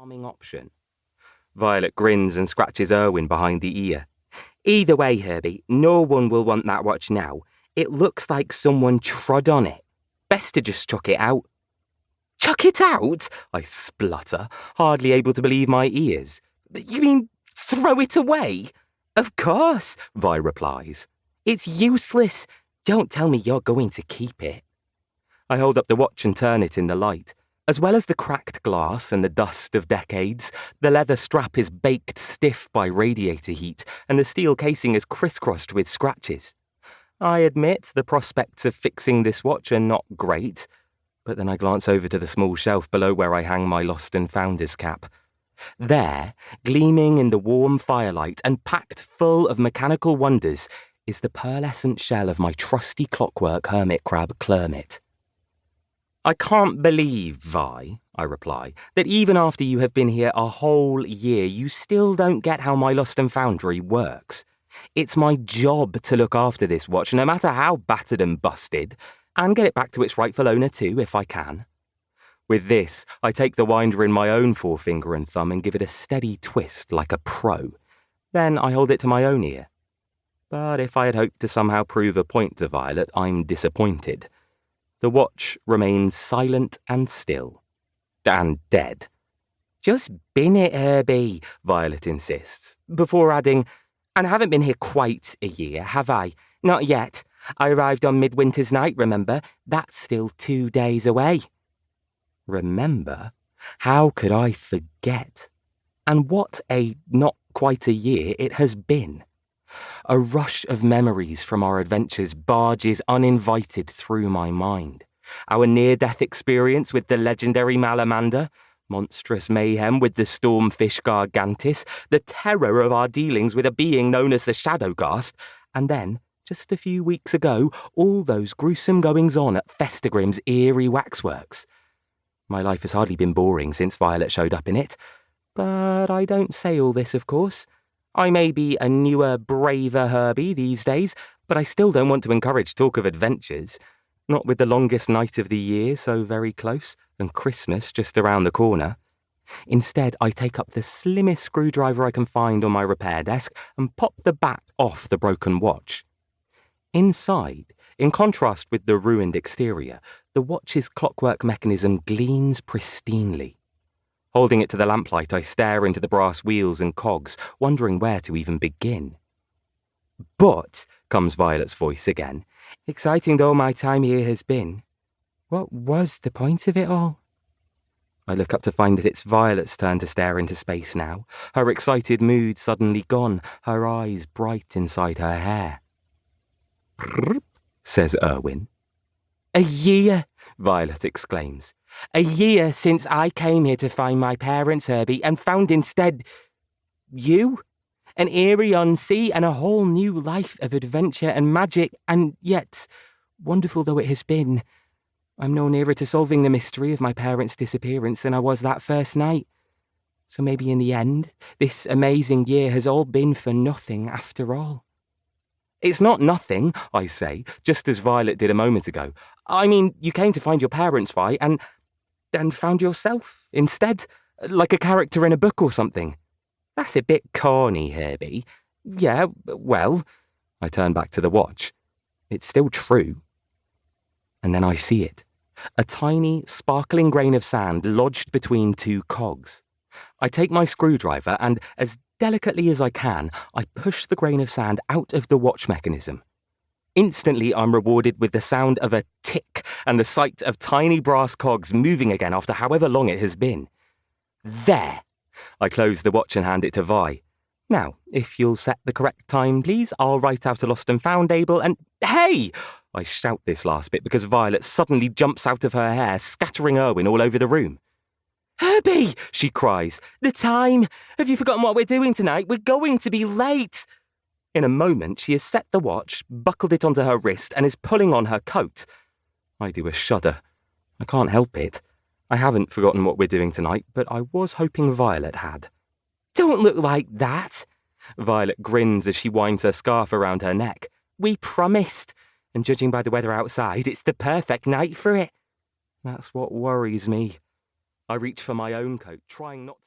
calming option. Violet grins and scratches Erwin behind the ear. Either way, Herbie, no one will want that watch now. It looks like someone trod on it. Best to just chuck it out. Chuck it out? I splutter, hardly able to believe my ears. You mean throw it away? Of course, Vi replies. It's useless. Don't tell me you're going to keep it. I hold up the watch and turn it in the light. As well as the cracked glass and the dust of decades, the leather strap is baked stiff by radiator heat, and the steel casing is crisscrossed with scratches. I admit the prospects of fixing this watch are not great, but then I glance over to the small shelf below where I hang my lost and founder's cap. There, gleaming in the warm firelight and packed full of mechanical wonders, is the pearlescent shell of my trusty clockwork hermit crab Clermit. I can't believe, Vi, I reply, that even after you have been here a whole year, you still don't get how my lost and foundry works. It's my job to look after this watch, no matter how battered and busted, and get it back to its rightful owner too, if I can. With this, I take the winder in my own forefinger and thumb and give it a steady twist like a pro. Then I hold it to my own ear. But if I had hoped to somehow prove a point to Violet, I'm disappointed. The watch remains silent and still. And dead. Just bin it, Herbie, Violet insists, before adding, and I haven't been here quite a year, have I? Not yet. I arrived on Midwinter's night, remember? That's still 2 days away. Remember? How could I forget? And what a not quite a year it has been. A rush of memories from our adventures barges uninvited through my mind. Our near-death experience with the legendary malamander, monstrous mayhem with the stormfish Gargantis, the terror of our dealings with a being known as the Shadowghast, and then, just a few weeks ago, all those gruesome goings-on at Festigrim's eerie waxworks. My life has hardly been boring since Violet showed up in it, but I don't say all this, of course. I may be a newer, braver Herbie these days, but I still don't want to encourage talk of adventures. Not with the longest night of the year so very close, and Christmas just around the corner. Instead, I take up the slimmest screwdriver I can find on my repair desk and pop the back off the broken watch. Inside, in contrast with the ruined exterior, the watch's clockwork mechanism gleams pristinely. Holding it to the lamplight, I stare into the brass wheels and cogs, wondering where to even begin. But, comes Violet's voice again, exciting though my time here has been, what was the point of it all? I look up to find that it's Violet's turn to stare into space now, her excited mood suddenly gone, her eyes bright inside her hair. Prrrp, says Erwin. A year, Violet exclaims. A year since I came here to find my parents, Herbie, and found instead you. An Eerie-on-Sea and a whole new life of adventure and magic, and yet, wonderful though it has been, I'm no nearer to solving the mystery of my parents' disappearance than I was that first night. So maybe in the end, this amazing year has all been for nothing after all. It's not nothing, I say, just as Violet did a moment ago. I mean, you came to find your parents, Vi, and found yourself instead, like a character in a book or something. That's a bit corny, Herbie. Yeah, well, I turn back to the watch. It's still true. And then I see it. A tiny, sparkling grain of sand lodged between two cogs. I take my screwdriver and, as delicately as I can, I push the grain of sand out of the watch mechanism. Instantly, I'm rewarded with the sound of a tick and the sight of tiny brass cogs moving again after however long it has been. There! I close the watch and hand it to Vi. Now, if you'll set the correct time, please, I'll write out a lost and found label and... Hey! I shout this last bit because Violet suddenly jumps out of her hair, scattering Erwin all over the room. Herbie! She cries. The time! Have you forgotten what we're doing tonight? We're going to be late! In a moment, she has set the watch, buckled it onto her wrist, and is pulling on her coat. I do a shudder. I can't help it. I haven't forgotten what we're doing tonight, but I was hoping Violet had. Don't look like that! Violet grins as she winds her scarf around her neck. We promised, and judging by the weather outside, it's the perfect night for it. That's what worries me. I reach for my own coat, trying not to...